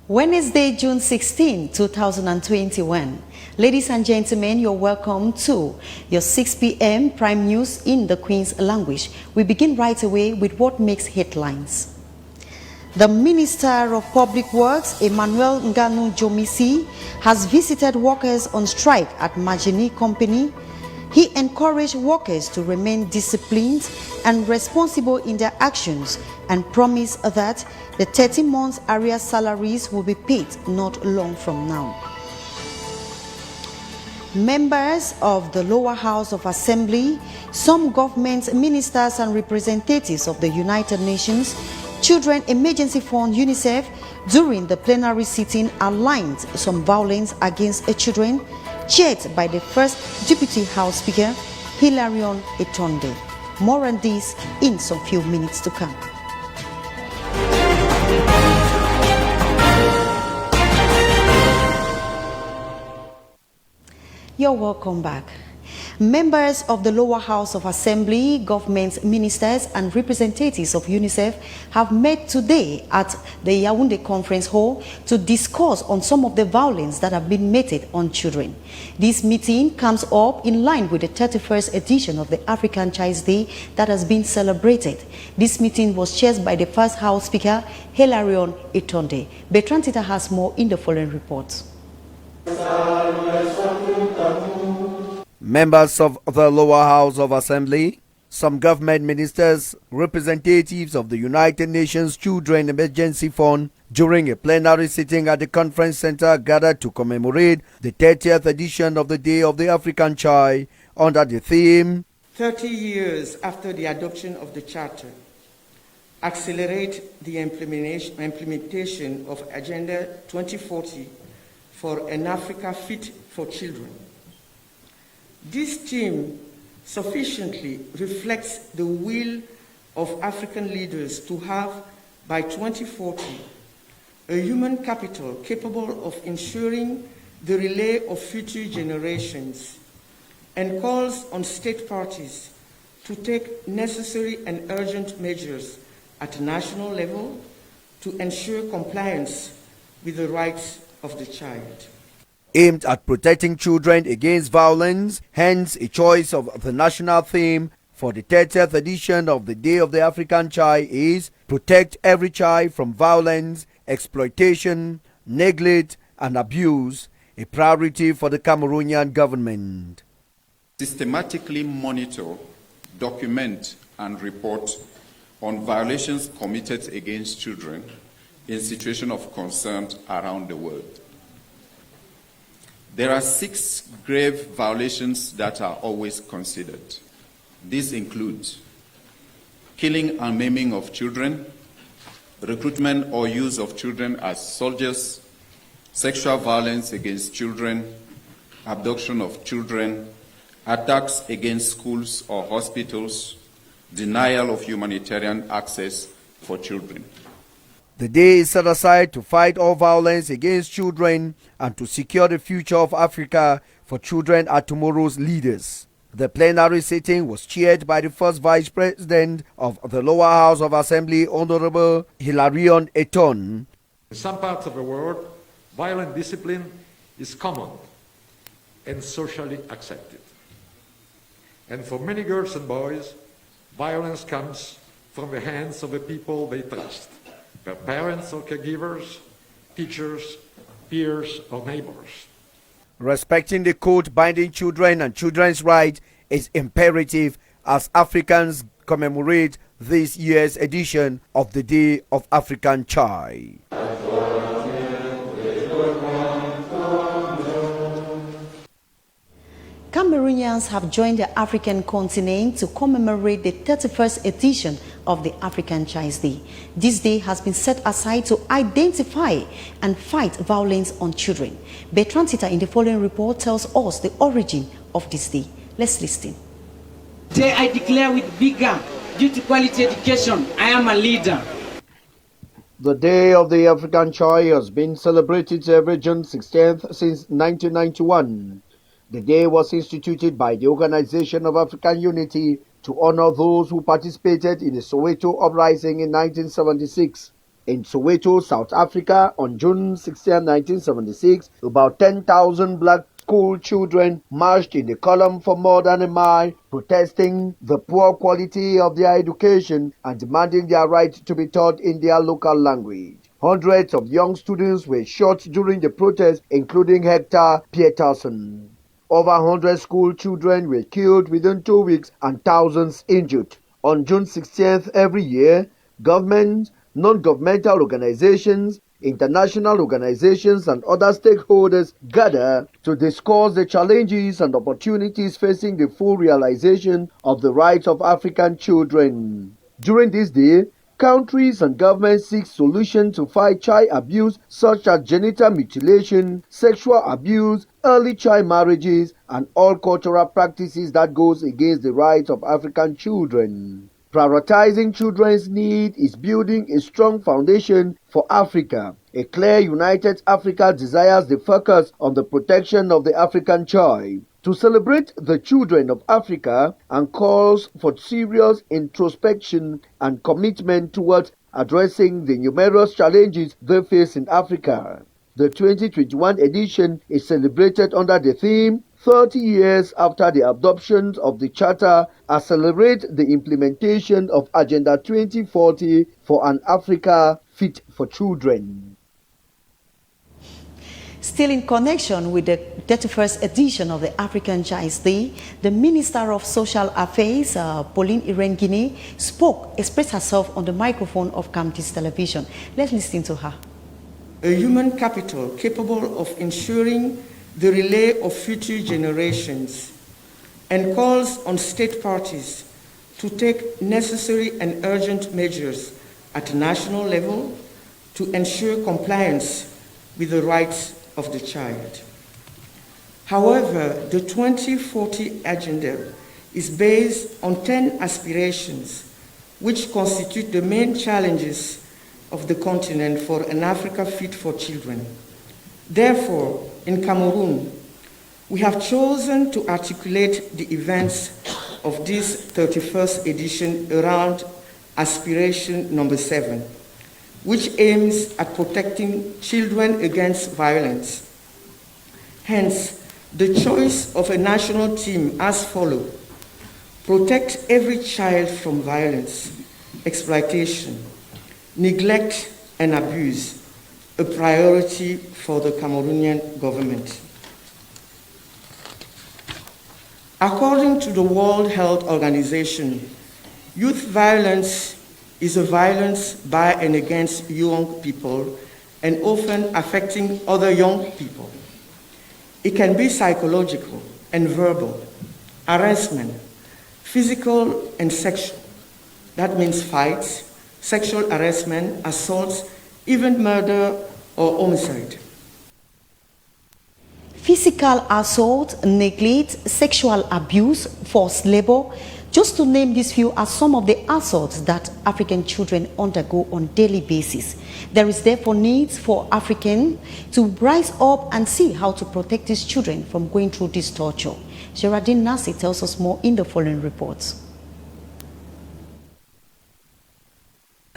Wednesday, June 16, 2021. Ladies and gentlemen, you're welcome to your 6 p.m. Prime News in the Queen's language. We begin right away with what makes headlines. The Minister of Public Works, Emmanuel Nganu Jomisi, has visited workers on strike at Magini Company. He encouraged workers to remain disciplined and responsible in their actions and promised that the 30 months arrears salaries will be paid not long from now. Members of the lower house of assembly, some government ministers and representatives of the United Nations, Children Emergency Fund UNICEF during the plenary sitting outlined some violence against children chaired by the first Deputy House Speaker, Hilarion Etonde. More on this in some few minutes to come. You're welcome back. Members of the lower house of assembly, government ministers and representatives of UNICEF have met today at the Yaoundé conference hall to discuss on some of the violence that have been meted on children. This meeting comes up in line with the 31st edition of the African Child's Day that has been celebrated. This meeting was chaired by the first House Speaker, Hilarion Etonde. Bertrand Tita has more in the following report. Members of the lower house of assembly, some government ministers, representatives of the United Nations Children Emergency Fund during a plenary sitting at the conference center gathered to commemorate the 30th edition of the Day of the African Child under the theme 30 years after the adoption of the Charter, accelerate the implementation of Agenda 2040 for an Africa fit for children. This theme sufficiently reflects the will of African leaders to have, by 2040, a human capital capable of ensuring the relay of future generations, and calls on state parties to take necessary and urgent measures at national level to ensure compliance with the rights of the child. Aimed at protecting children against violence, hence a choice of the national theme for the 30th edition of the Day of the African Child is Protect Every Child from Violence, Exploitation, Neglect and Abuse, a priority for the Cameroonian government. Systematically monitor, document and report on violations committed against children in situations of concern around the world. There are 6 grave violations that are always considered. These include killing and maiming of children, recruitment or use of children as soldiers, sexual violence against children, abduction of children, attacks against schools or hospitals, denial of humanitarian access for children. The day is set aside to fight all violence against children and to secure the future of Africa, for children are tomorrow's leaders. The plenary sitting was chaired by the first Vice President of the lower house of assembly, Honorable Hilarion Etonde. In some parts of the world, violent discipline is common and socially accepted. And for many girls and boys, violence comes from the hands of the people they trust. Their parents or caregivers, teachers, peers or neighbors. Respecting the code binding children and children's rights is imperative as Africans commemorate this year's edition of the Day of African Child. Cameroonians have joined the African continent to commemorate the 31st edition of the African Child's Day. This day has been set aside to identify and fight violence on children. Bertrand Tita in the following report tells us the origin of this day. Let's listen. Today I declare with vigor, due to quality education, I am a leader. The Day of the African Child has been celebrated every June 16th since 1991. The day was instituted by the Organization of African Unity to honor those who participated in the Soweto uprising in 1976. In Soweto, South Africa, on June 16, 1976, about 10,000 black school children marched in a column for more than a mile, protesting the poor quality of their education and demanding their right to be taught in their local language. Hundreds of young students were shot during the protest, including Hector Peterson. Over 100 school children were killed within 2 weeks and thousands injured. On June 16th every year, governments, non-governmental organizations, international organizations and other stakeholders gather to discuss the challenges and opportunities facing the full realization of the rights of African children. During this day, countries and governments seek solutions to fight child abuse such as genital mutilation, sexual abuse, early child marriages, and all cultural practices that goes against the rights of African children. Prioritizing children's needs is building a strong foundation for Africa. A clear united Africa desires the focus on the protection of the African child. To celebrate the children of Africa and calls for serious introspection and commitment towards addressing the numerous challenges they face in Africa. The 2021 edition is celebrated under the theme 30 years after the adoption of the Charter, accelerate the implementation of Agenda 2040 for an Africa fit for children. Still in connection with the 31st edition of the African Child's Day, the Minister of Social Affairs, Pauline Irene-Guinea, expressed herself on the microphone of Camtis Television. Let's listen to her. A human capital capable of ensuring the relay of future generations, and calls on state parties to take necessary and urgent measures at national level to ensure compliance with the rights of the child. However, the 2040 agenda is based on 10 aspirations, which constitute the main challenges of the continent for an Africa fit for children. Therefore, in Cameroon, we have chosen to articulate the events of this 31st edition around aspiration number 7, which aims at protecting children against violence. Hence, the choice of a national theme as follows: protect every child from violence, exploitation, neglect, and abuse, a priority for the Cameroonian government. According to the World Health Organization, youth violence is a violence by and against young people and often affecting other young people. It can be psychological and verbal, harassment, physical and sexual. That means fights, sexual harassment, assaults, even murder or homicide. Physical assault, neglect, sexual abuse, forced labor, just to name these few are some of the assaults that African children undergo on a daily basis. There is therefore need for Africans to rise up and see how to protect these children from going through this torture. Geraldine Nasi tells us more in the following reports.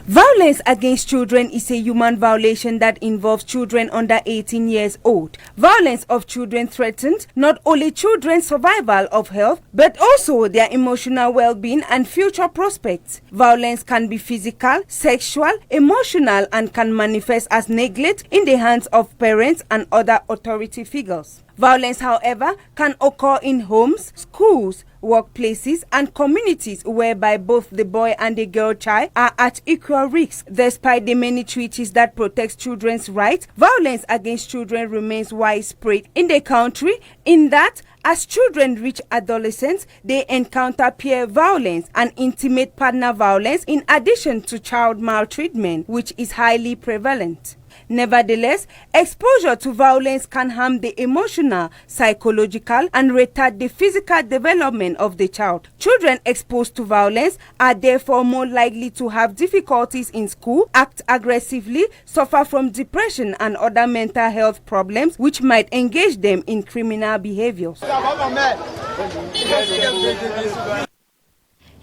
Violence against children is a human violation that involves children under 18 years old. Violence of children threatens not only children's survival of health, but also their emotional well-being and future prospects. Violence can be physical, sexual, emotional, and can manifest as neglect in the hands of parents and other authority figures. Violence, however, can occur in homes, schools, workplaces, and communities whereby both the boy and the girl child are at equal risk. Despite the many treaties that protect children's rights, violence against children remains widespread in the country, in that as children reach adolescence, they encounter peer violence and intimate partner violence in addition to child maltreatment, which is highly prevalent. Nevertheless, exposure to violence can harm the emotional, psychological, and retard the physical development of the child. Children exposed to violence are therefore more likely to have difficulties in school, act aggressively, suffer from depression and other mental health problems which might engage them in criminal behaviors.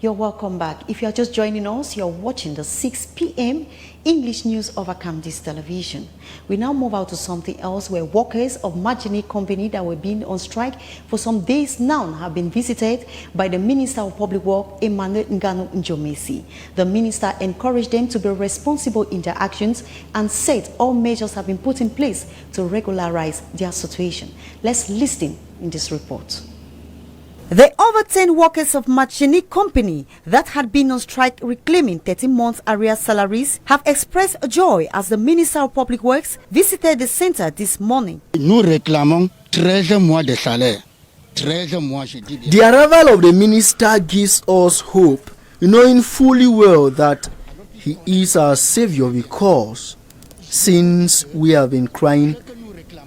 You're welcome back. If you're just joining us, you're watching the 6 p.m. English news over Camdis television. We now move out to something else where workers of Margini company that were being on strike for some days now have been visited by the Minister of Public Works, Emmanuel Nganu Njomesi. The minister encouraged them to be responsible in their actions and said all measures have been put in place to regularize their situation. Let's listen in this report. The over 10 workers of Margini company that had been on strike reclaiming 13 months arrears salaries have expressed joy as the Minister of Public Works visited the center this morning. Nous réclamons 13 mois de salaire. 13 mois, je dis. The arrival of the minister gives us hope, knowing fully well that he is our savior, because since we have been crying,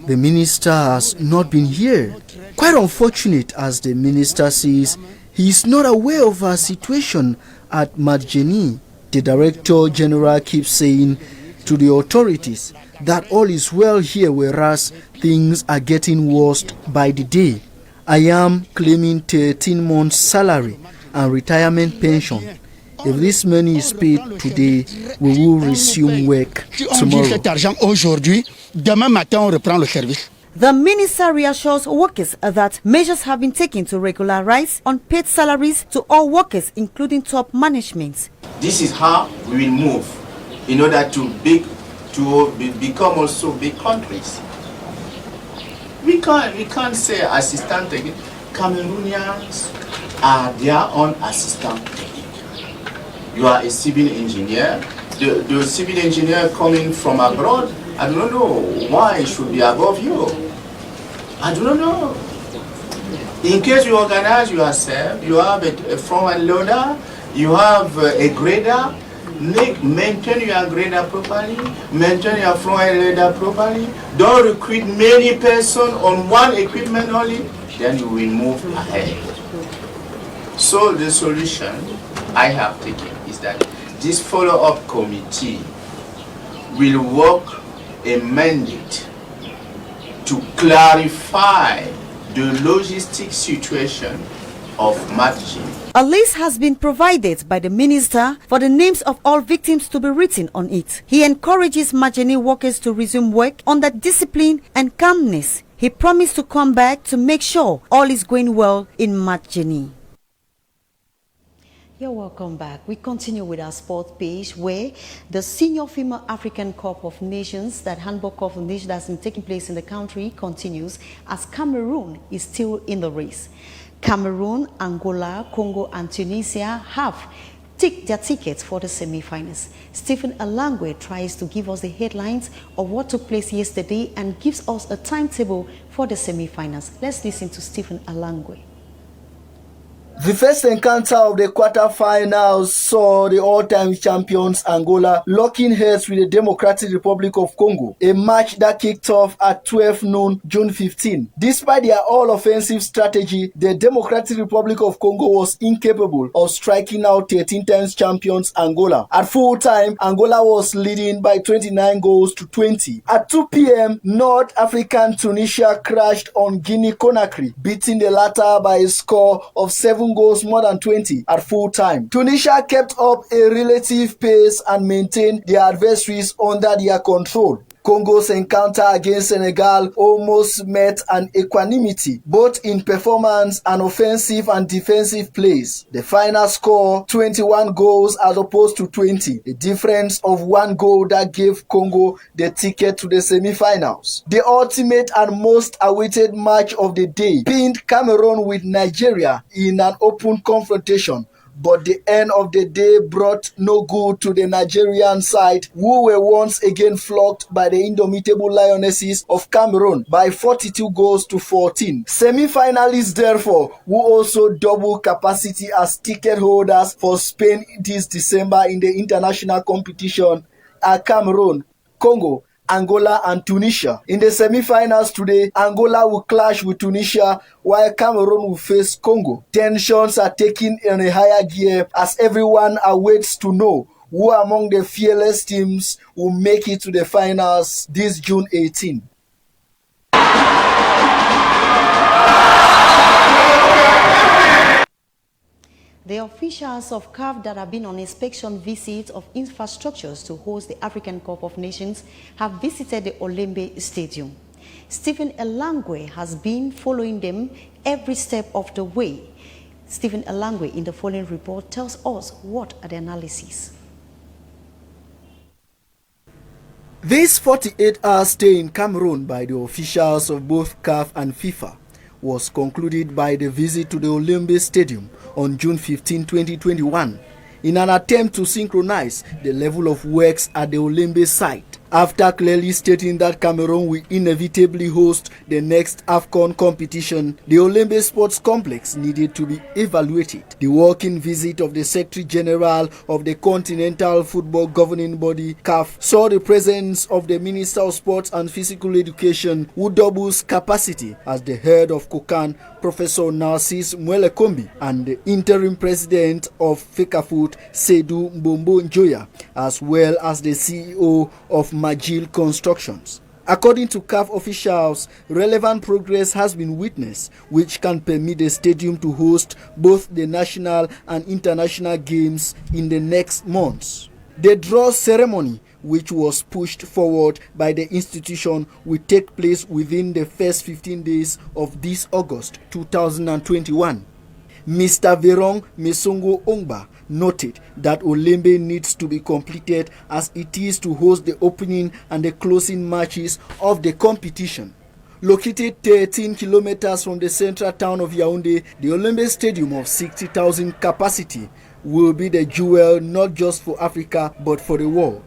the minister has not been here. Quite unfortunate, as the minister says, he is not aware of our situation at Margini. The Director General keeps saying to the authorities that all is well here, whereas things are getting worse by the day. I am claiming 13 months salary and retirement pension. If this money is paid today, we will resume work tomorrow. Demain matin, on reprend le service. The minister reassures workers that measures have been taken to regularize unpaid salaries to all workers, including top management. This is how we will move in order to become also big countries. We can't say assistant technique. Cameroonians are their own assistant technique. You are a civil engineer. The civil engineer coming from abroad, I do not know why it should be above you. I do not know. In case you organize yourself, you have a front and loader, you have a grader, maintain your grader properly, maintain your front and loader properly. Don't recruit many persons on one equipment only, then you will move ahead. So the solution I have taken is that this follow-up committee will work a mandate to clarify the logistic situation of Margini. A list has been provided by the minister for the names of all victims to be written on it. He encourages Margini workers to resume work under discipline and calmness. He promised to come back to make sure all is going well in Margini. You're welcome back. We continue with our sport page where the Senior Female African Cup of Nations, that handball cup of nations that's been taking place in the country, continues as Cameroon is still in the race. Cameroon, Angola, Congo and Tunisia have ticked their tickets for the semi-finals. Stephen Alangwe tries to give us the headlines of what took place yesterday and gives us a timetable for the semi-finals. Let's listen to Stephen Alangwe. The first encounter of the quarterfinals saw the all-time champions Angola locking heads with the Democratic Republic of Congo, a match that kicked off at 12 noon June 15. Despite their all-offensive strategy, the Democratic Republic of Congo was incapable of striking out 13 times champions Angola. At full time, Angola was leading by 29 goals to 20. At 2 p.m., North African Tunisia crashed on Guinea-Conakry, beating the latter by a score of 7 goals more than 20 at full time. Tunisia kept up a relative pace and maintained their adversaries under their control. Congo's encounter against Senegal almost met an equanimity, both in performance and offensive and defensive plays. The final score, 21 goals as opposed to 20, a difference of 1 goal that gave Congo the ticket to the semi-finals. The ultimate and most awaited match of the day pinned Cameroon with Nigeria in an open confrontation. But the end of the day brought no good to the Nigerian side, who were once again flogged by the indomitable Lionesses of Cameroon by 42 goals to 14. Semi-finalists, therefore, will also double capacity as ticket holders for Spain this December in the international competition at Cameroon, Congo, Angola and Tunisia. In the semi-finals today, Angola will clash with Tunisia while Cameroon will face Congo. Tensions are taking in a higher gear as everyone awaits to know who among the fearless teams will make it to the finals this June 18. The The officials of CAF that have been on inspection visits of infrastructures to host the African Cup of Nations have visited the Olembe Stadium. Stephen Elangwe has been following them every step of the way. Stephen Elangwe in the following report tells us what are the analyses. This 48-hour stay in Cameroon by the officials of both CAF and FIFA was concluded by the visit to the Olembe Stadium on June 15, 2021, in an attempt to synchronize the level of works at the Olembe site. After clearly stating that Cameroon will inevitably host the next AFCON competition, the Olembe Sports Complex needed to be evaluated. The working visit of the Secretary General of the Continental Football Governing Body, CAF, saw the presence of the Minister of Sports and Physical Education, who doubles capacity as the head of COCAN, Professor Narcisse Mwelekombi, and the interim president of Fcfa, Seydou Mbombo Njoya, as well as the CEO of Majil Constructions. According to CAF officials, relevant progress has been witnessed, which can permit the stadium to host both the national and international games in the next months. The draw ceremony, which was pushed forward by the institution, will take place within the first 15 days of this August 2021. Mr. Verong Mesongo Ongba noted that Olembe needs to be completed as it is to host the opening and the closing matches of the competition. Located 13 kilometers from the central town of Yaoundé, the Olembe Stadium of 60,000 capacity will be the jewel not just for Africa but for the world.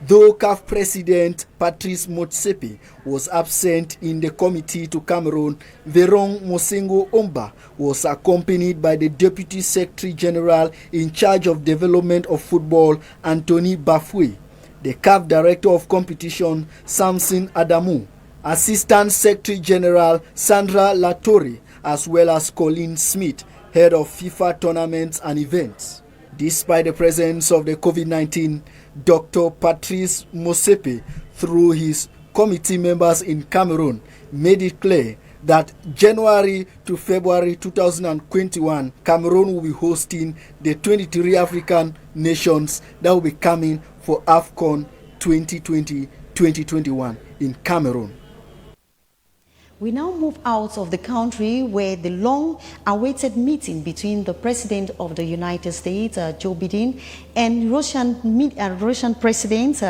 Though CAF President Patrice Motsepe was absent in the committee to Cameroon, Verong Mosengo Omba was accompanied by the Deputy Secretary General in charge of development of football, Anthony Bafoué, the CAF Director of Competition, Samson Adamu, Assistant Secretary General Sandra Latorre, as well as Colin Smith, Head of FIFA Tournaments and Events. Despite the presence of the COVID-19, Dr. Patrice Motsepe, through his committee members in Cameroon, made it clear that January to February 2021, Cameroon will be hosting the 23 African nations that will be coming for AFCON 2020-2021 in Cameroon. We now move out of the country where the long-awaited meeting between the President of the United States, Joe Biden, and Russian President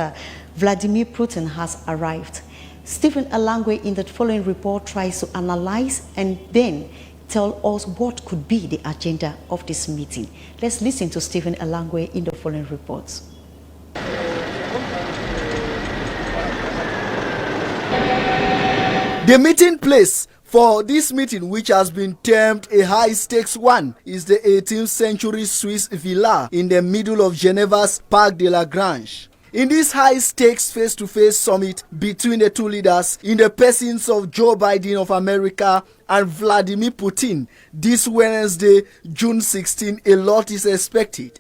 Vladimir Putin has arrived. Stephen Elangwe in the following report tries to analyze and then tell us what could be the agenda of this meeting. Let's listen to Stephen Elangwe in the following reports. The meeting place for this meeting, which has been termed a high-stakes one, is the 18th century Swiss villa in the middle of Geneva's Parc de la Grange. In this high-stakes face-to-face summit between the two leaders, in the persons of Joe Biden of America and Vladimir Putin, this Wednesday, June 16, a lot is expected.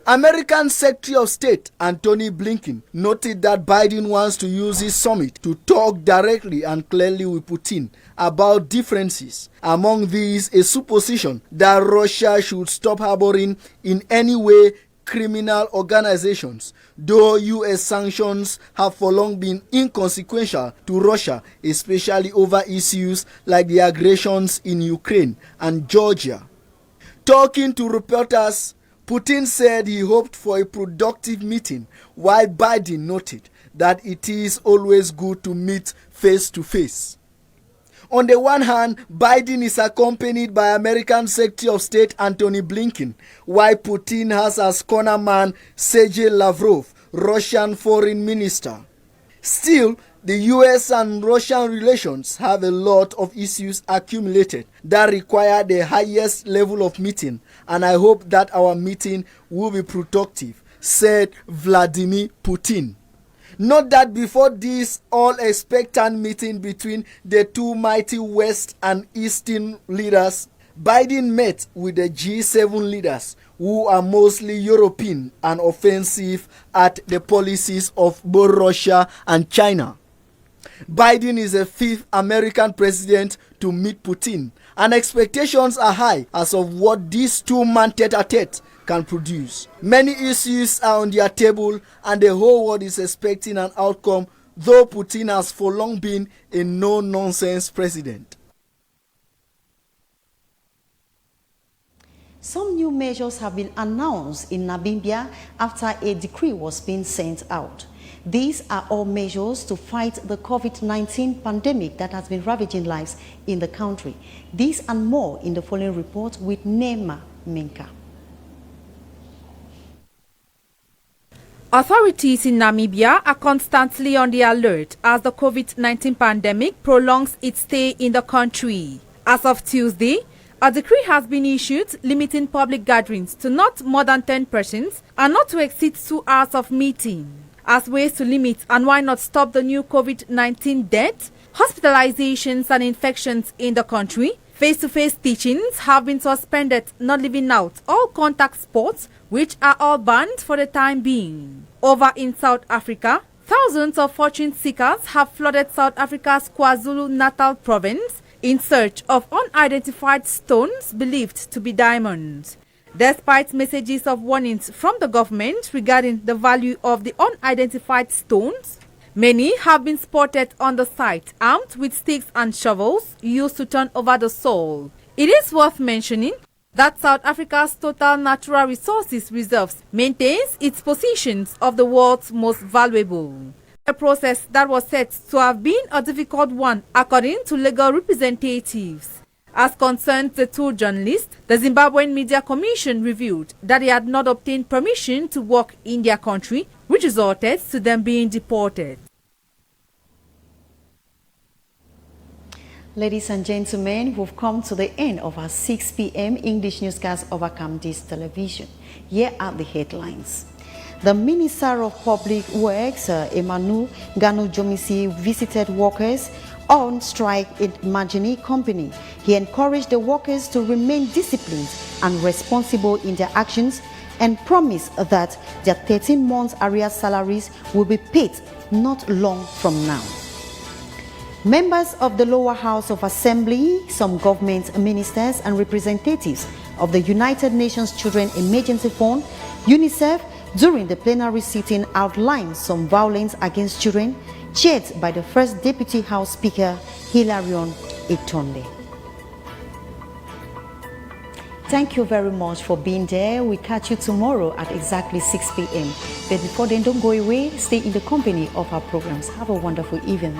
American Secretary of State Antony Blinken noted that Biden wants to use his summit to talk directly and clearly with Putin about differences. Among these, a supposition that Russia should stop harboring in any way criminal organizations, though U.S. sanctions have for long been inconsequential to Russia, especially over issues like the aggressions in Ukraine and Georgia. Talking to reporters, Putin said he hoped for a productive meeting, while Biden noted that it is always good to meet face to face. On the one hand, Biden is accompanied by American Secretary of State Antony Blinken, while Putin has as corner man Sergei Lavrov, Russian Foreign Minister. Still, the US and Russian relations have a lot of issues accumulated that require the highest level of meeting, and I hope that our meeting will be productive, said Vladimir Putin. Note that before this all-expectant meeting between the two mighty West and Eastern leaders, Biden met with the G7 leaders, who are mostly European and offensive at the policies of both Russia and China. Biden is the 5th American president to meet Putin, and expectations are high as of what these two-man tete-a-tete can produce. Many issues are on their table, and the whole world is expecting an outcome, though Putin has for long been a no-nonsense president. Some new measures have been announced in Namibia after a decree was being sent out. These are all measures to fight the COVID-19 pandemic that has been ravaging lives in the country. These and more in the following report with Nema Minka. Authorities in Namibia are constantly on the alert as the COVID-19 pandemic prolongs its stay in the country. As of Tuesday, a decree has been issued limiting public gatherings to not more than 10 persons and not to exceed 2 hours of meeting. As ways to limit and why not stop the new COVID-19 deaths, hospitalizations and infections in the country, face-to-face teachings have been suspended, not leaving out all contact sports, which are all banned for the time being. Over in South Africa, thousands of fortune seekers have flooded South Africa's KwaZulu-Natal province in search of unidentified stones believed to be diamonds. Despite messages of warnings from the government regarding the value of the unidentified stones, many have been spotted on the site armed with sticks and shovels used to turn over the soil. It is worth mentioning that South Africa's total natural resources reserves maintains its positions of the world's most valuable. A process that was said to have been a difficult one according to legal representatives. As concerns the two journalists, the Zimbabwean Media Commission revealed that they had not obtained permission to work in their country, which resulted to them being deported. Ladies and gentlemen, we've come to the end of our 6 p.m. English newscast over Camdis television. Here are the headlines. The Minister of Public Works, Emmanuel Ganu Jomisi, visited workers on strike in Magini Company. He encouraged the workers to remain disciplined and responsible in their actions and promised that their 13 months arrears salaries will be paid not long from now. Members of the lower house of assembly, some government ministers and representatives of the United Nations Children Emergency Fund, UNICEF, during the plenary sitting outlined some violence against children, chaired by the first Deputy House Speaker, Hilarion Itonde. Thank you very much for being there. We catch you tomorrow at exactly 6 p.m. But before then, don't go away. Stay in the company of our programs. Have a wonderful evening.